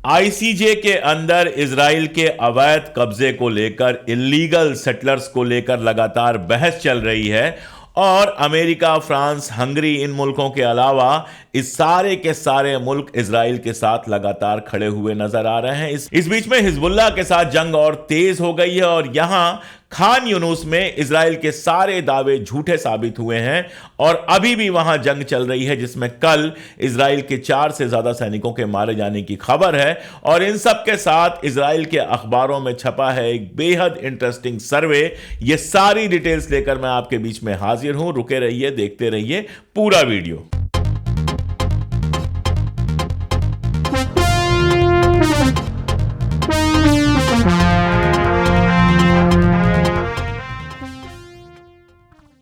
ICJ के अंदर Israel के अवैध कब्जे को लेकर, इलीगल सेटलर्स को लेकर लगातार बहस चल रही है और अमेरिका, फ्रांस, हंगरी, इन मुल्कों के अलावा इस सारे के सारे मुल्क इजराइल के साथ लगातार खड़े हुए नजर आ रहे हैं। इस बीच में हिजबुल्लाह के साथ जंग और तेज हो गई है और यहां खान यूनुस में इजराइल के सारे दावे झूठे साबित हुए हैं और अभी भी वहां जंग चल रही है, जिसमें कल इजराइल के 4 से ज्यादा सैनिकों के मारे जाने की खबर है। और इन सब के साथ इजराइल के अखबारों में छपा है एक बेहद इंटरेस्टिंग सर्वे। ये सारी डिटेल्स लेकर मैं आपके बीच में हाजिर हूं। रुके रहिए, देखते रहिए पूरा वीडियो।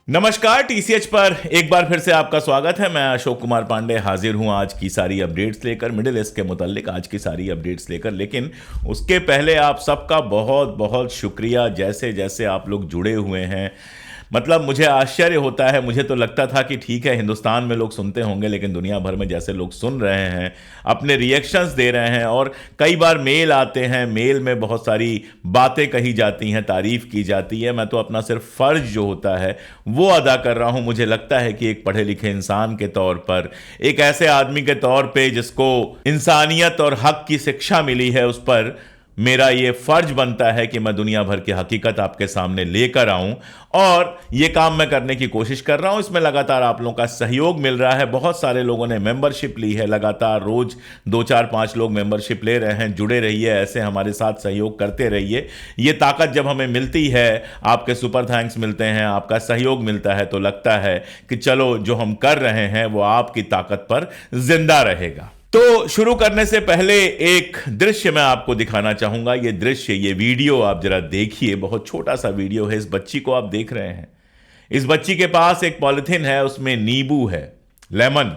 नमस्कार, टीसीएच पर एक बार फिर से आपका स्वागत है। मैं अशोक कुमार पांडे हाजिर हूं आज की सारी अपडेट्स लेकर, मिडिल ईस्ट के मुतालिक आज की सारी अपडेट्स लेकर। लेकिन उसके पहले आप सबका बहुत बहुत शुक्रिया, जैसे जैसे आप लोग जुड़े हुए हैं। मतलब मुझे आश्चर्य होता है। मुझे तो लगता था कि ठीक है, हिंदुस्तान में लोग सुनते होंगे, लेकिन दुनिया भर में जैसे लोग सुन रहे हैं, अपने रिएक्शंस दे रहे हैं और कई बार मेल आते हैं, मेल में बहुत सारी बातें कही जाती हैं, तारीफ की जाती है। मैं तो अपना सिर्फ फर्ज जो होता है वो अदा कर रहा हूं। मुझे लगता है कि एक पढ़े लिखे इंसान के तौर पर, एक ऐसे आदमी के तौर पे जिसको इंसानियत और हक की शिक्षा मिली है, उस पर मेरा ये फर्ज बनता है कि मैं दुनिया भर की हकीकत आपके सामने लेकर आऊं और ये काम मैं करने की कोशिश कर रहा हूं। इसमें लगातार आप लोगों का सहयोग मिल रहा है। बहुत सारे लोगों ने मेंबरशिप ली है, लगातार रोज 2 4 5 लोग मेंबरशिप ले रहे हैं। जुड़े रहिए, ऐसे हमारे साथ सहयोग करते रहिए। ये ताकत जब हमें मिलती है, आपके सुपर थैंक्स मिलते हैं, आपका सहयोग मिलता है, तो लगता है कि चलो जो हम कर रहे हैं वो आपकी ताकत पर जिंदा रहेगा। तो शुरू करने से पहले एक दृश्य मैं आपको दिखाना चाहूंगा। ये दृश्य, ये वीडियो आप जरा देखिए। बहुत छोटा सा वीडियो है। इस बच्ची को आप देख रहे हैं। इस बच्ची के पास एक पॉलिथीन है, उसमें नींबू है, लेमन,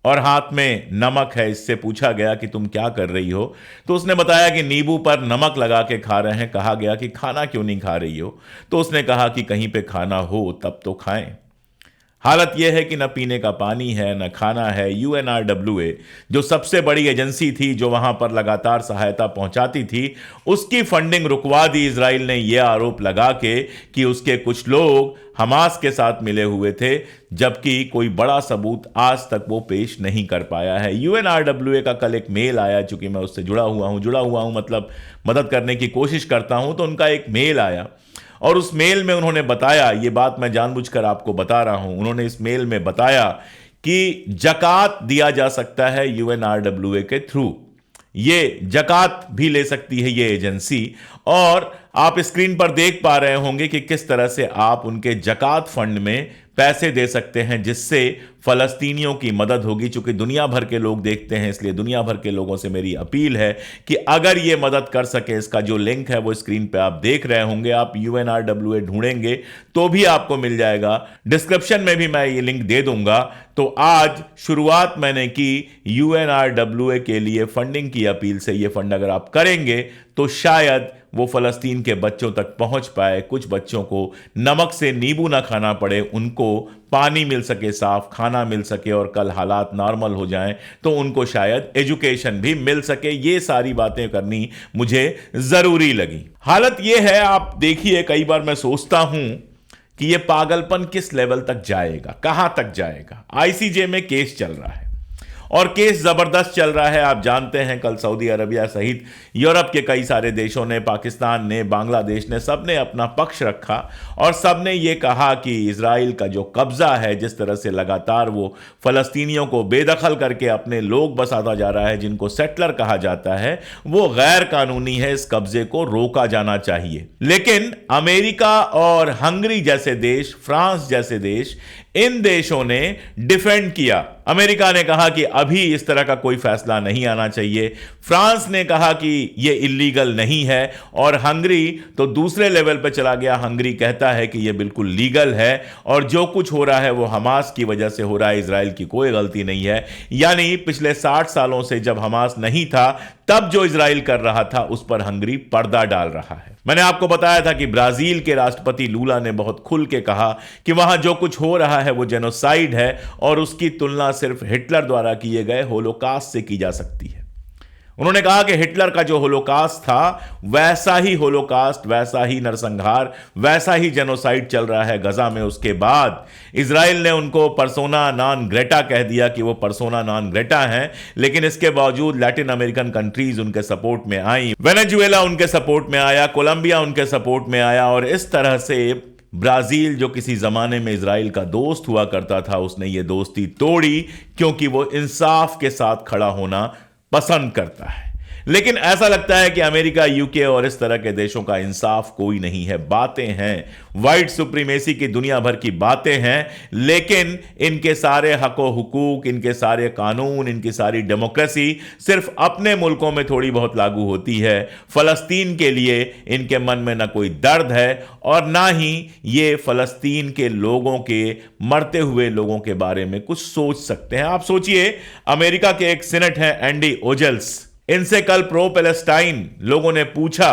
और हाथ में नमक है। इससे पूछा गया कि तुम क्या कर रही हो, तो उसने बताया कि नींबू पर नमक लगा के खा रहे हैं। कहा गया कि खाना क्यों नहीं खा रही हो, तो उसने कहा कि कहीं पे खाना हो तब तो खाएं। हालत यह है कि न पीने का पानी है, न खाना है। यूएनआरडब्ल्यूए, जो सबसे बड़ी एजेंसी थी जो वहां पर लगातार सहायता पहुंचाती थी, उसकी फंडिंग रुकवा दी इजराइल ने, यह आरोप लगा के कि उसके कुछ लोग हमास के साथ मिले हुए थे, जबकि कोई बड़ा सबूत आज तक वो पेश नहीं कर पाया है। यूएनआरडब्ल्यूए का कल एक मेल आया, चूंकि मैं उससे जुड़ा हुआ हूं, मतलब मदद करने की कोशिश करता हूं, तो उनका एक मेल आया और उस मेल में उन्होंने बताया, ये बात मैं जानबूझकर आपको बता रहा हूं, उन्होंने इस मेल में बताया कि जकात दिया जा सकता है यूएनआरडब्ल्यूए के थ्रू। ये जकात भी ले सकती है ये एजेंसी, और आप स्क्रीन पर देख पा रहे होंगे कि किस तरह से आप उनके जकात फंड में पैसे दे सकते हैं, जिससे फलस्तीनियों की मदद होगी। चूंकि दुनिया भर के लोग देखते हैं, इसलिए दुनिया भर के लोगों से मेरी अपील है कि अगर ये मदद कर सके, इसका जो लिंक है वो स्क्रीन पे आप देख रहे होंगे, आप यूएनआरडब्ल्यूए ढूंढेंगे तो भी आपको मिल जाएगा। डिस्क्रिप्शन में भी मैं ये लिंक दे दूंगा। तो आज शुरुआत मैंने की यूएनआरडब्ल्यूए के लिए फंडिंग की अपील से। ये फंड अगर आप करेंगे तो शायद वो फलस्तीन के बच्चों तक पहुंच पाए, कुछ बच्चों को नमक से नींबू ना खाना पड़े, उनको पानी मिल सके, साफ खाना मिल सके, और कल हालात नॉर्मल हो जाएं तो उनको शायद एजुकेशन भी मिल सके। ये सारी बातें करनी मुझे जरूरी लगी। हालत ये है, आप देखिए, कई बार मैं सोचता हूं कि ये पागलपन किस लेवल तक जाएगा, कहां तक जाएगा। आईसीजे में केस चल रहा है और केस जबरदस्त चल रहा है। आप जानते हैं, कल सऊदी अरबिया सहित यूरोप के कई सारे देशों ने, पाकिस्तान ने, बांग्लादेश ने, सबने अपना पक्ष रखा और सबने ये कहा कि इजराइल का जो कब्जा है, जिस तरह से लगातार वो फलस्तीनियों को बेदखल करके अपने लोग बसाता जा रहा है, जिनको सेटलर कहा जाता है, वो गैर कानूनी है। इस कब्जे को रोका जाना चाहिए। लेकिन अमेरिका और हंगरी जैसे देश, फ्रांस जैसे देश, इन देशों ने डिफेंड किया। अमेरिका ने कहा कि अभी इस तरह का कोई फैसला नहीं आना चाहिए। फ्रांस ने कहा कि यह इलीगल नहीं है, और हंगरी तो दूसरे लेवल पर चला गया। हंगरी कहता है कि यह बिल्कुल लीगल है और जो कुछ हो रहा है वो हमास की वजह से हो रहा है, इजराइल की कोई गलती नहीं है। यानी पिछले 60 सालों से जब हमास नहीं था, तब जो इजराइल कर रहा था उस पर हंगरी पर्दा डाल रहा है। मैंने आपको बताया था कि ब्राजील के राष्ट्रपति लूला ने बहुत खुल के कहा कि वहां जो कुछ हो रहा है वो जेनोसाइड है और उसकी तुलना सिर्फ हिटलर द्वारा किए गए होलोकास्ट से की जा सकती है। उन्होंने कहा कि हिटलर का जो होलोकास्ट था वैसा ही होलोकास्ट, वैसा ही नरसंहार, वैसा ही जेनोसाइड चल रहा है गजा में। उसके बाद इजराइल ने उनको पर्सोना नॉन ग्रेटा कह दिया कि वो पर्सोना नॉन ग्रेटा हैं, लेकिन इसके बावजूद लैटिन अमेरिकन कंट्रीज उनके सपोर्ट में आई, वेनेजुएला उनके सपोर्ट में आया, कोलंबिया उनके सपोर्ट में आया, और इस तरह से ब्राजील जो किसी जमाने में इजराइल का दोस्त हुआ करता था, उसने ये दोस्ती तोड़ी क्योंकि वो इंसाफ के साथ खड़ा होना पसंद करता है। लेकिन ऐसा लगता है कि अमेरिका, यूके और इस तरह के देशों का इंसाफ कोई नहीं है। बातें हैं, वाइट सुप्रीमेसी की दुनिया भर की बातें हैं, लेकिन इनके सारे हक व हुकूक, इनके सारे कानून, इनकी सारी डेमोक्रेसी सिर्फ अपने मुल्कों में थोड़ी बहुत लागू होती है। फलस्तीन के लिए इनके मन में ना कोई दर्द है और ना ही ये फलस्तीन के लोगों के, मरते हुए लोगों के बारे में कुछ सोच सकते हैं। आप सोचिए, अमेरिका के एक सीनेट हैं एंडी ओजल्स, इनसे कल प्रो पैलेस्टाइन लोगों ने पूछा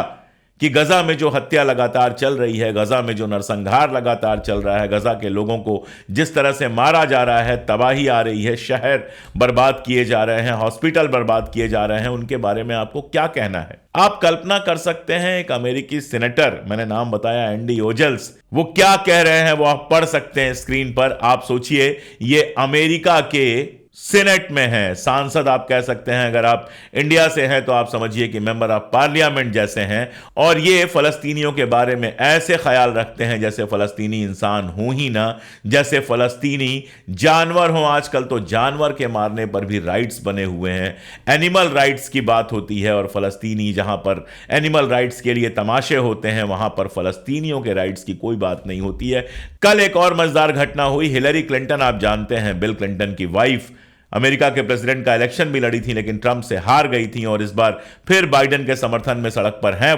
कि गजा में जो हत्या लगातार चल रही है, गजा में जो नरसंहार लगातार चल रहा है, गजा के लोगों को जिस तरह से मारा जा रहा है, तबाही आ रही है, शहर बर्बाद किए जा रहे हैं, हॉस्पिटल बर्बाद किए जा रहे हैं, उनके बारे में आपको क्या कहना है? आप कल्पना कर सकते हैं एक अमेरिकी सीनेटर, मैंने नाम बताया एंडी ओजल्स, वो क्या कह रहे हैं, वो आप पढ़ सकते हैं स्क्रीन पर। आप सोचिए, ये अमेरिका के सीनेट में है, सांसद आप कह सकते हैं। अगर आप इंडिया से हैं तो आप समझिए कि मेंबर ऑफ पार्लियामेंट जैसे हैं, और ये फलस्तीनियों के बारे में ऐसे ख्याल रखते हैं जैसे फलस्तीनी इंसान हो ही ना, जैसे फलस्तीनी जानवर हो। आजकल तो जानवर के मारने पर भी राइट्स बने हुए हैं, एनिमल राइट्स की बात होती है, और फलस्तीनी जहां पर एनिमल राइट्स के लिए तमाशे होते हैं, वहां पर फलस्तीनियों के राइट्स की कोई बात नहीं होती है। कल एक और मजेदार घटना हुई। हिलरी क्लिंटन, आप जानते हैं, बिल क्लिंटन की वाइफ, अमेरिका के प्रेसिडेंट का इलेक्शन भी लड़ी थी लेकिन ट्रंप से हार गई थी, और इस बार फिर बाइडेन के समर्थन में सड़क पर हैं।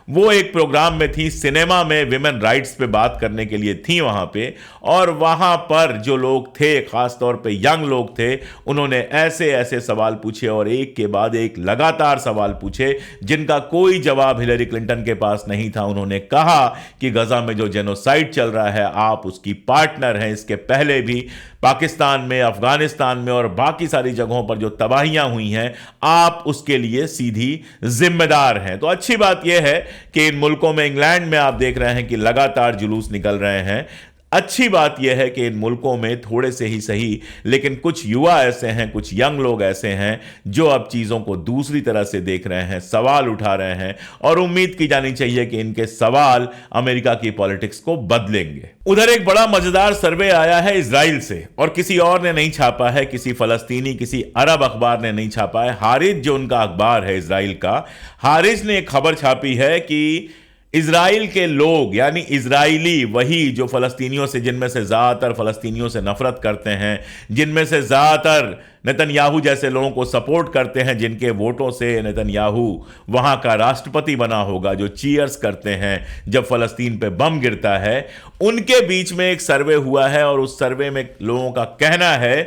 वो एक प्रोग्राम में थी, सिनेमा में विमेन राइट्स पे बात करने के लिए थी वहां पे, और वहां पर जो लोग थे, खासतौर पे यंग लोग थे, उन्होंने ऐसे ऐसे सवाल पूछे और एक के बाद एक लगातार सवाल पूछे जिनका कोई जवाब हिलरी क्लिंटन के पास नहीं था। उन्होंने कहा कि गजा में जो जेनोसाइड चल रहा है, आप उसकी पार्टनर हैं। इसके पहले भी पाकिस्तान में, अफगानिस्तान में और बाकी सारी जगहों पर जो तबाहियां हुई हैं, आप उसके लिए सीधी जिम्मेदार हैं। तो अच्छी बात यह है कि इन मुल्कों में, इंग्लैंड में आप देख रहे हैं कि लगातार जुलूस निकल रहे हैं। अच्छी बात यह है कि इन मुल्कों में थोड़े से ही सही, लेकिन कुछ युवा ऐसे हैं, कुछ यंग लोग ऐसे हैं जो अब चीज़ों को दूसरी तरह से देख रहे हैं, सवाल उठा रहे हैं, और उम्मीद की जानी चाहिए कि इनके सवाल अमेरिका की पॉलिटिक्स को बदलेंगे। उधर एक बड़ा मजेदार सर्वे आया है इजराइल से, और किसी और ने नहीं छापा है, किसी फलस्तीनी, किसी अरब अखबार ने नहीं छापा है। हारिज जो उनका अखबार है इजराइल का, हारिज ने एक खबर छापी है कि इजराइल के लोग, यानी इजराइली, वही जो फलस्तीनियों से, जिनमें से ज़्यादातर फलस्तीनियों से नफरत करते हैं, जिनमें से ज़्यादातर नेतन्याहू जैसे लोगों को सपोर्ट करते हैं, जिनके वोटों से नेतन्याहू वहाँ का राष्ट्रपति बना होगा, जो चीयर्स करते हैं जब फलस्तीन पे बम गिरता है, उनके बीच में एक सर्वे हुआ है, और उस सर्वे में लोगों का कहना है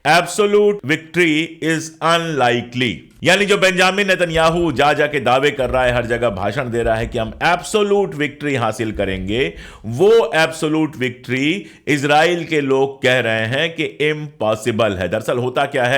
एब्सोल्यूट विक्ट्री इज अनलाइकली। यानी जो बेंजामिन नेतन्याहू जा जाके दावे कर रहा है, हर जगह भाषण दे रहा है कि हम एब्सोल्यूट विक्ट्री हासिल करेंगे, वो एब्सोल्यूट विक्ट्री इजराइल के लोग कह रहे हैं कि इम्पॉसिबल है। दरअसल होता क्या है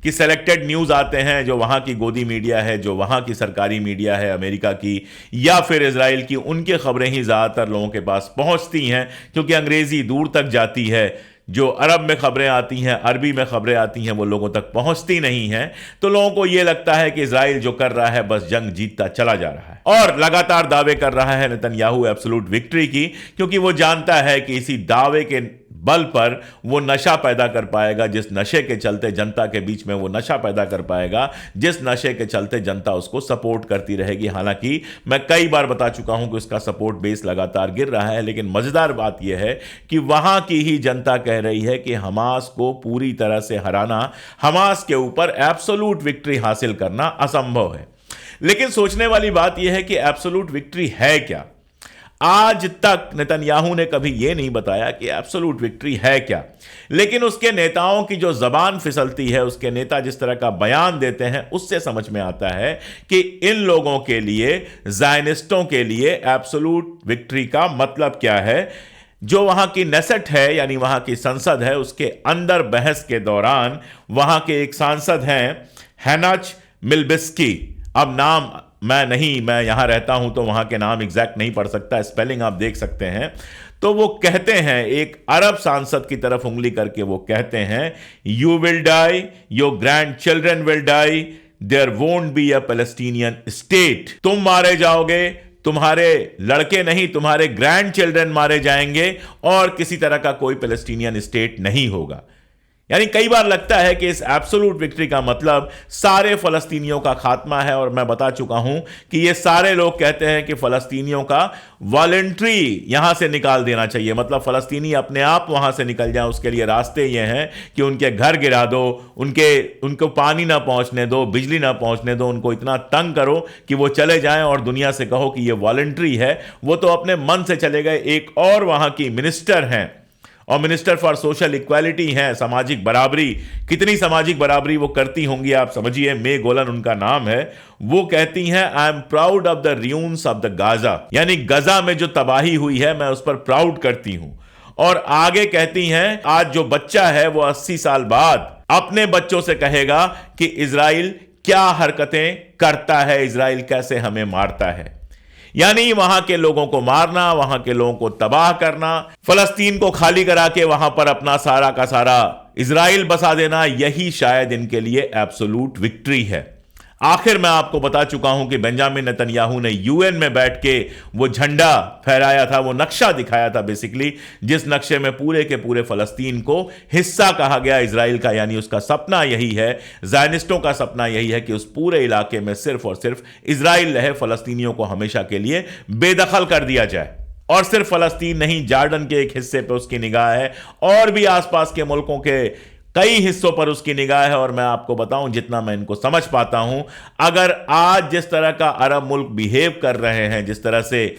कि सेलेक्टेड न्यूज़ आते हैं, जो वहाँ की गोदी मीडिया है, जो वहाँ की सरकारी मीडिया है अमेरिका की या फिर इजराइल की, उनकी खबरें ही ज़्यादातर लोगों के पास पहुँचती हैं, क्योंकि अंग्रेज़ी दूर तक जाती है। जो अरब में खबरें आती हैं, अरबी में खबरें आती हैं, वो लोगों तक पहुंचती नहीं हैं। तो लोगों को यह लगता है कि इजराइल जो कर रहा है बस जंग जीतता चला जा रहा है, और लगातार दावे कर रहा है नेतन्याहू एब्सोल्यूट विक्ट्री की, क्योंकि वो जानता है कि इसी दावे के बल पर वो नशा पैदा कर पाएगा, जिस नशे के चलते जनता के बीच में वो नशा पैदा कर पाएगा, जिस नशे के चलते जनता उसको सपोर्ट करती रहेगी। हालांकि मैं कई बार बता चुका हूं कि उसका सपोर्ट बेस लगातार गिर रहा है, लेकिन मजेदार बात यह है कि वहां की ही जनता कह रही है कि हमास को पूरी तरह से हराना, हमास के ऊपर एब्सोल्यूट विक्ट्री हासिल करना असंभव है। लेकिन सोचने वाली बात यह है कि एब्सोल्यूट विक्ट्री है क्या? आज तक नेतन्याहू ने कभी यह नहीं बताया कि एब्सोल्यूट विक्ट्री है क्या, लेकिन उसके नेताओं की जो जबान फिसलती है, उसके नेता जिस तरह का बयान देते हैं, उससे समझ में आता है कि इन लोगों के लिए, ज़ायनिस्टों के लिए एब्सोल्यूट विक्ट्री का मतलब क्या है। जो वहां की नेसेट है, यानी वहां की संसद है, उसके अंदर बहस के दौरान वहां के एक सांसद हैं हैनच मिल्बिस्की, अब नाम मैं यहां रहता हूं तो वहां के नाम एग्जैक्ट नहीं पढ़ सकता, स्पेलिंग आप देख सकते हैं। तो वो कहते हैं, एक अरब सांसद की तरफ उंगली करके वो कहते हैं, you will die, your grandchildren will die, there won't be a Palestinian state. तुम मारे जाओगे, तुम्हारे लड़के नहीं तुम्हारे ग्रैंड चिल्ड्रन मारे जाएंगे और किसी तरह का कोई पैलेस्टीनियन स्टेट नहीं होगा। यानी कई बार लगता है कि इस एब्सोल्यूट विक्ट्री का मतलब सारे फलस्तीनियों का खात्मा है, और मैं बता चुका हूं कि ये सारे लोग कहते हैं कि फलस्तीनियों का वॉलंटरी यहां से निकाल देना चाहिए, मतलब फलस्तीनी अपने आप वहां से निकल जाए। उसके लिए रास्ते ये हैं कि उनके घर गिरा दो, उनको पानी ना पहुंचने दो, बिजली ना पहुंचने दो, उनको इतना तंग करो कि वो चले जाएं और दुनिया से कहो कि ये वॉलंटरी है। वो तो अपने मन से चले गए। एक और वहां की मिनिस्टर हैं और मिनिस्टर फॉर सोशल इक्वालिटी हैं, सामाजिक बराबरी, कितनी सामाजिक बराबरी वो करती होंगी आप समझिए, मे गोलन उनका नाम है। वो कहती हैं, I am proud of the ruins of the Gaza, यानी गजा में जो तबाही हुई है मैं उस पर प्राउड करती हूं। और आगे कहती हैं, आज जो बच्चा है वो 80 साल बाद अपने बच्चों से कहेगा कि इजराइल क्या हरकतें करता है, इजराइल कैसे हमें मारता है। यानी वहां के लोगों को मारना, वहां के लोगों को तबाह करना, फलस्तीन को खाली करा के वहां पर अपना सारा का सारा इजराइल बसा देना, यही शायद इनके लिए एब्सोल्यूट विक्ट्री है। आखिर मैं आपको बता चुका हूं कि बेंजामिन नेतन्याहू ने यूएन में बैठ के वो झंडा फहराया था, वो नक्शा दिखाया था बेसिकली, जिस नक्शे में पूरे के पूरे फलस्तीन को हिस्सा कहा गया इजराइल का। यानी उसका सपना यही है, ज़ायनिस्टों का सपना यही है कि उस पूरे इलाके में सिर्फ और सिर्फ इजराइल रहे, फलस्तीनियों को हमेशा के लिए बेदखल कर दिया जाए। और सिर्फ फलस्तीन नहीं, जॉर्डन के एक हिस्से पे उसकी निगाह है, और भी आसपास के मुल्कों के कई हिस्सों पर उसकी निगाह है। और मैं आपको बताऊं, जितना मैं इनको समझ पाता हूं, अगर आज जिस तरह का अरब मुल्क बिहेव कर रहे हैं, जिस तरह से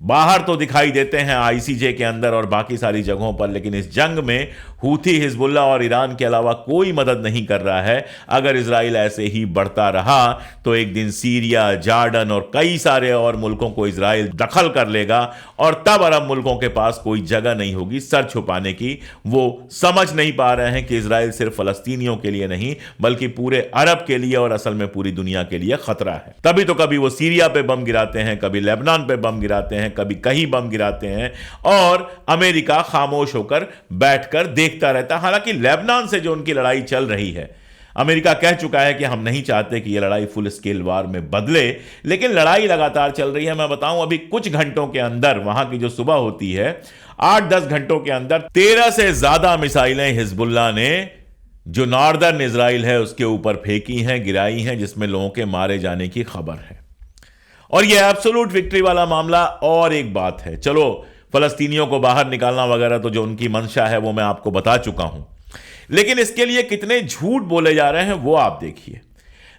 बाहर तो दिखाई देते हैं आईसीजे के अंदर और बाकी सारी जगहों पर, लेकिन इस जंग में हूथी, हिजबुल्ला और ईरान के अलावा कोई मदद नहीं कर रहा है। अगर इजराइल ऐसे ही बढ़ता रहा तो एक दिन सीरिया, जॉर्डन और कई सारे और मुल्कों को इजराइल दखल कर लेगा, और तब अरब मुल्कों के पास कोई जगह नहीं होगी सर छुपाने की। वो समझ नहीं पा रहे हैं कि इजराइल सिर्फ फलस्तीनियों के लिए नहीं बल्कि पूरे अरब के लिए और असल में पूरी दुनिया के लिए खतरा है। तभी तो कभी वो सीरिया पे बम गिराते हैं, कभी लेबनान पे बम गिराते हैं, कभी कहीं बम गिराते हैं, और अमेरिका खामोश होकर बैठकर देखता रहता है। हालांकि लेबनान से जो उनकी लड़ाई चल रही है, अमेरिका कह चुका है कि हम नहीं चाहते कि यह लड़ाई फुल स्केल वार में बदले, लेकिन लड़ाई लगातार चल रही है। मैं बताऊं, अभी कुछ घंटों के अंदर, वहां की जो सुबह होती है, 8-10 घंटों के अंदर 13 से ज्यादा मिसाइलें हिजबुल्लाह ने जो नॉर्दर्न इजराइल है उसके ऊपर फेंकी हैं, गिराई हैं, जिसमें लोगों के मारे जाने की खबर है। और यह एब्सोल्यूट विक्ट्री वाला मामला। और एक बात है, चलो फलस्तीनियों को बाहर निकालना वगैरह तो जो उनकी मंशा है वो मैं आपको बता चुका हूं, लेकिन इसके लिए कितने झूठ बोले जा रहे हैं वो आप देखिए।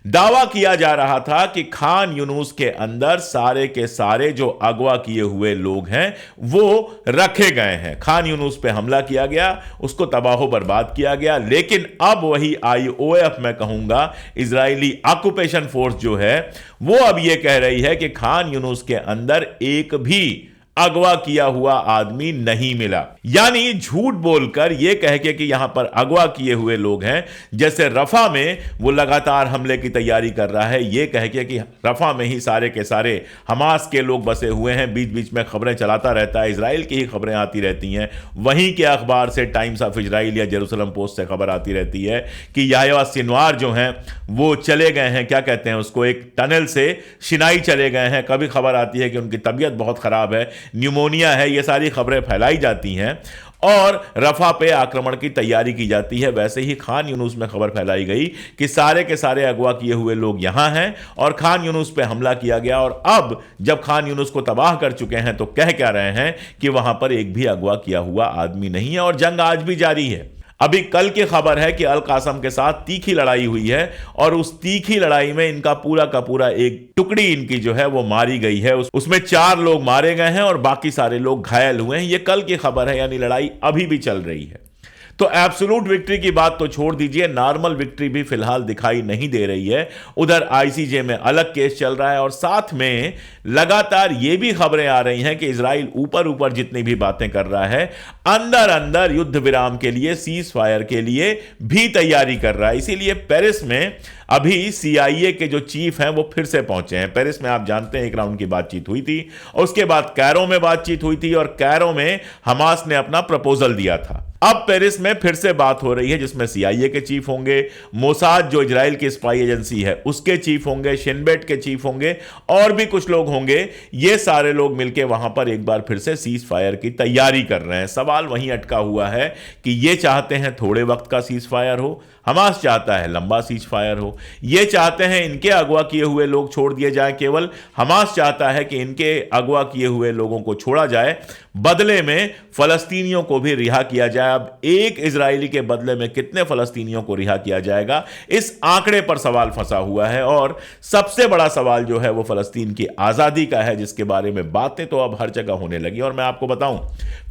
दावा किया जा रहा था कि खान यूनुस के अंदर सारे के सारे जो अगवा किए हुए लोग हैं वो रखे गए हैं। खान यूनुस पे हमला किया गया, उसको तबाहो बर्बाद किया गया, लेकिन अब वही IOF, मैं कहूंगा इजरायली ऑक्यूपेशन फोर्स जो है, वो अब ये कह रही है कि खान यूनुस के अंदर एक भी अगवा किया हुआ आदमी नहीं मिला। यानी झूठ बोलकर यह कह के कि यहां पर अगवा किए हुए लोग हैं, जैसे रफा में वो लगातार हमले की तैयारी कर रहा है, यह कह के कि रफा में ही सारे के सारे हमास के लोग बसे हुए हैं। बीच बीच में खबरें चलाता रहता है, इजराइल की ही खबरें आती रहती हैं, वहीं के अखबार से, टाइम्स ऑफ इजराइल या जेरूसलम पोस्ट से खबर आती रहती है कि याह्या सिनवार जो हैं वो चले गए हैं, क्या कहते हैं उसको, एक टनल से शिनाई चले गए हैं। कभी खबर आती है कि उनकी तबीयत बहुत खराब है, न्यूमोनिया है, ये सारी खबरें फैलाई जाती हैं और रफा पे आक्रमण की तैयारी की जाती है। वैसे ही खान यूनुस में खबर फैलाई गई कि सारे के सारे अगवा किए हुए लोग यहां हैं और खान यूनुस पे हमला किया गया। और अब जब खान यूनुस को तबाह कर चुके हैं तो कह क्या रहे हैं कि वहां पर एक भी अगवा किया हुआ आदमी नहीं है और जंग आज भी जारी है। अभी कल की खबर है कि अल कासम के साथ तीखी लड़ाई हुई है और उस तीखी लड़ाई में इनका पूरा का पूरा एक टुकड़ी इनकी जो है वो मारी गई है। उसमें 4 लोग मारे गए हैं और बाकी सारे लोग घायल हुए हैं। ये कल की खबर है, यानी लड़ाई अभी भी चल रही है। तो एब्सोल्यूट विक्ट्री की बात तो छोड़ दीजिए, नॉर्मल विक्ट्री भी फिलहाल दिखाई नहीं दे रही है। उधर आईसीजे में अलग केस चल रहा है और साथ में लगातार ये भी खबरें आ रही हैं कि इजराइल ऊपर ऊपर जितनी भी बातें कर रहा है, अंदर अंदर युद्ध विराम के लिए, सीज फायर के लिए भी तैयारी कर रहा है। इसीलिए पेरिस में अभी सीआईए के जो चीफ हैं वो फिर से पहुंचे हैं पेरिस में। आप जानते हैं एक राउंड की बातचीत हुई थी और उसके बाद कैरो में बातचीत हुई थी और कैरो में हमास ने अपना प्रपोजल दिया था। अब पेरिस में फिर से बात हो रही है जिसमें सीआईए के चीफ होंगे, मोसाद जो इजराइल की स्पाई एजेंसी है उसके चीफ होंगे, शिन बेट के चीफ होंगे और भी कुछ लोग होंगे। ये सारे लोग मिलकर वहां पर एक बार फिर से सीज फायर की तैयारी कर रहे हैं। सवाल वहीं अटका हुआ है कि ये चाहते हैं थोड़े वक्त का सीज फायर हो, हमास चाहता है लंबा सीज फायर हो। ये चाहते हैं इनके अगवा किए हुए लोग छोड़ दिए जाएं केवल, हमास चाहता है कि इनके अगवा किए हुए लोगों को छोड़ा जाए, बदले में फलस्तीनियों को भी रिहा किया जाए। अब एक इजरायली के बदले में कितने फलस्तीनियों को रिहा किया जाएगा, इस आंकड़े पर सवाल फंसा हुआ है। और सबसे बड़ा सवाल जो है वो फलस्तीन की आजादी का है, जिसके बारे में बातें तो अब हर जगह होने लगी। और मैं आपको बताऊं,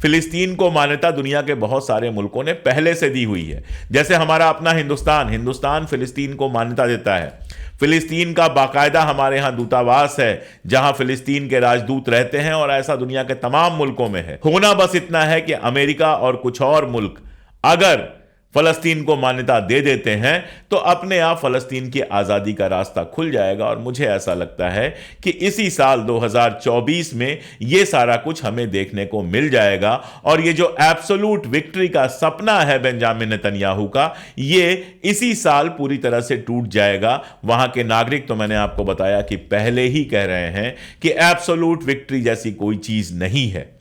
फिलिस्तीन को मान्यता दुनिया के बहुत सारे मुल्कों ने पहले से दी हुई है। जैसे हमारा अपना हिंदुस्तान फिलिस्तीन को मान्यता देता है। फिलिस्तीन का बाकायदा हमारे यहां दूतावास है जहां फिलिस्तीन के राजदूत रहते हैं और ऐसा दुनिया के तमाम मुल्कों में है। होना बस इतना है कि अमेरिका और कुछ और मुल्क अगर फलस्तीन को मान्यता दे देते हैं तो अपने आप फलस्तीन की आजादी का रास्ता खुल जाएगा। और मुझे ऐसा लगता है कि इसी साल 2024 में यह सारा कुछ हमें देखने को मिल जाएगा। और ये जो एब्सोल्यूट विक्ट्री का सपना है बेंजामिन नेतन्याहू का, ये इसी साल पूरी तरह से टूट जाएगा। वहां के नागरिक तो मैंने आपको बताया कि पहले ही कह रहे हैं कि एब्सोल्यूट विक्ट्री जैसी कोई चीज नहीं है।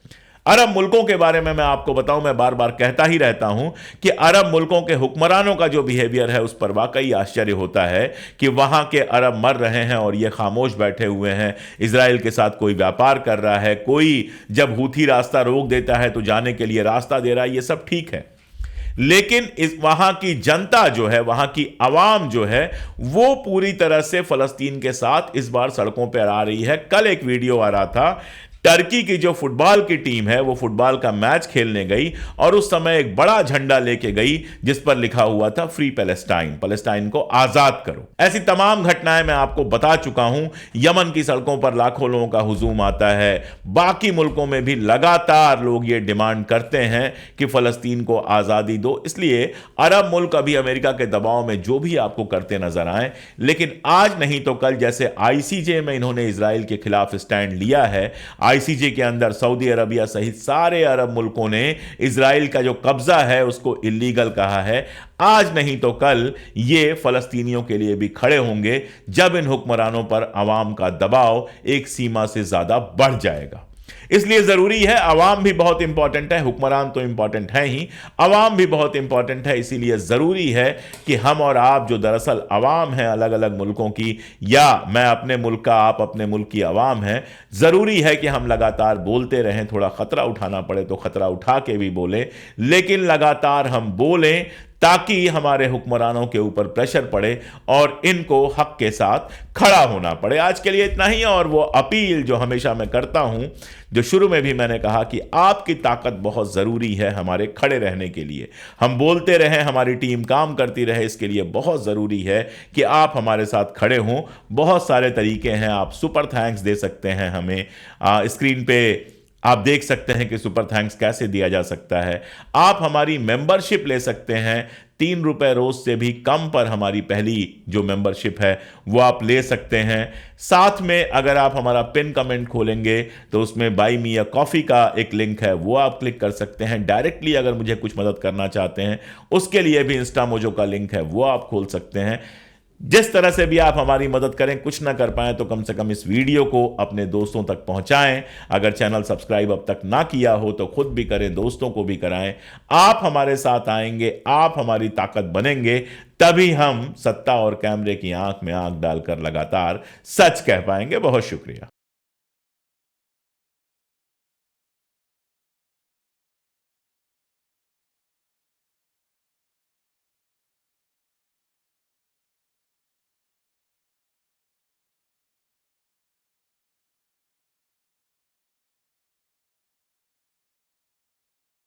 अरब मुल्कों के बारे में मैं आपको बताऊं, मैं बार बार कहता ही रहता हूं कि अरब मुल्कों के हुक्मरानों का जो बिहेवियर है उस पर वाकई आश्चर्य होता है कि वहां के अरब मर रहे हैं और ये खामोश बैठे हुए हैं। इजराइल के साथ कोई व्यापार कर रहा है, कोई जब हूथी रास्ता रोक देता है तो जाने के लिए रास्ता दे रहा है, ये सब ठीक है। लेकिन इस वहां की जनता जो है, वहां की आवाम जो है, वो पूरी तरह से फलस्तीन के साथ इस बार सड़कों पर आ रही है। कल एक वीडियो आ रहा था, टर्की की जो फुटबॉल की टीम है वो फुटबॉल का मैच खेलने गई और उस समय एक बड़ा झंडा लेके गई जिस पर लिखा हुआ था फ्री पैलेस्टाइन, पैलेस्टाइन को आजाद करो। ऐसी तमाम घटनाएं मैं आपको बता चुका हूं। यमन की सड़कों पर लाखों लोगों का हुजूम आता है। बाकी मुल्कों में भी लगातार लोग ये डिमांड करते हैं कि फलस्तीन को आजादी दो। इसलिए अरब मुल्क अभी अमेरिका के दबाव में जो भी आपको करते नजर आए, लेकिन आज नहीं तो कल जैसे आईसीजे में इन्होंने इजराइल के खिलाफ स्टैंड लिया है, आईसीजे के अंदर सऊदी अरबिया सहित सारे अरब मुल्कों ने इजराइल का जो कब्जा है उसको इल्लीगल कहा है। आज नहीं तो कल ये फलस्तीनियों के लिए भी खड़े होंगे जब इन हुक्मरानों पर अवाम का दबाव एक सीमा से ज्यादा बढ़ जाएगा। इसलिए जरूरी है, अवाम भी बहुत इंपॉर्टेंट है, हुक्मरान तो इंपॉर्टेंट है ही, अवाम भी बहुत इंपॉर्टेंट है। इसीलिए जरूरी है कि हम और आप जो दरअसल अवाम हैं अलग अलग मुल्कों की, या मैं अपने मुल्क का, आप अपने मुल्क की अवाम हैं, जरूरी है कि हम लगातार बोलते रहें। थोड़ा खतरा उठाना पड़े तो खतरा उठा के भी बोलें, लेकिन लगातार हम बोलें ताकि हमारे हुक्मरानों के ऊपर प्रेशर पड़े और इनको हक के साथ खड़ा होना पड़े। आज के लिए इतना ही। और वो अपील जो हमेशा मैं करता हूं, जो शुरू में भी मैंने कहा कि आपकी ताकत बहुत ज़रूरी है हमारे खड़े रहने के लिए। हम बोलते रहें, हमारी टीम काम करती रहे, इसके लिए बहुत ज़रूरी है कि आप हमारे साथ खड़े हों। बहुत सारे तरीके हैं, आप सुपर थैंक्स दे सकते हैं हमें। स्क्रीन पे आप देख सकते हैं कि सुपर थैंक्स कैसे दिया जा सकता है। आप हमारी मेंबरशिप ले सकते हैं, 3 रुपए रोज से भी कम पर हमारी पहली जो मेंबरशिप है वो आप ले सकते हैं। साथ में अगर आप हमारा पिन कमेंट खोलेंगे तो उसमें बाई मी अ कॉफ़ी का एक लिंक है, वो आप क्लिक कर सकते हैं। डायरेक्टली अगर मुझे कुछ मदद करना चाहते हैं उसके लिए भी इंस्टा मोजो का लिंक है, वो आप खोल सकते हैं। जिस तरह से भी आप हमारी मदद करें, कुछ ना कर पाएं तो कम से कम इस वीडियो को अपने दोस्तों तक पहुंचाएं। अगर चैनल सब्सक्राइब अब तक ना किया हो तो खुद भी करें, दोस्तों को भी कराएं। आप हमारे साथ आएंगे, आप हमारी ताकत बनेंगे, तभी हम सत्ता और कैमरे की आंख में आंख डालकर लगातार सच कह पाएंगे। बहुत शुक्रिया।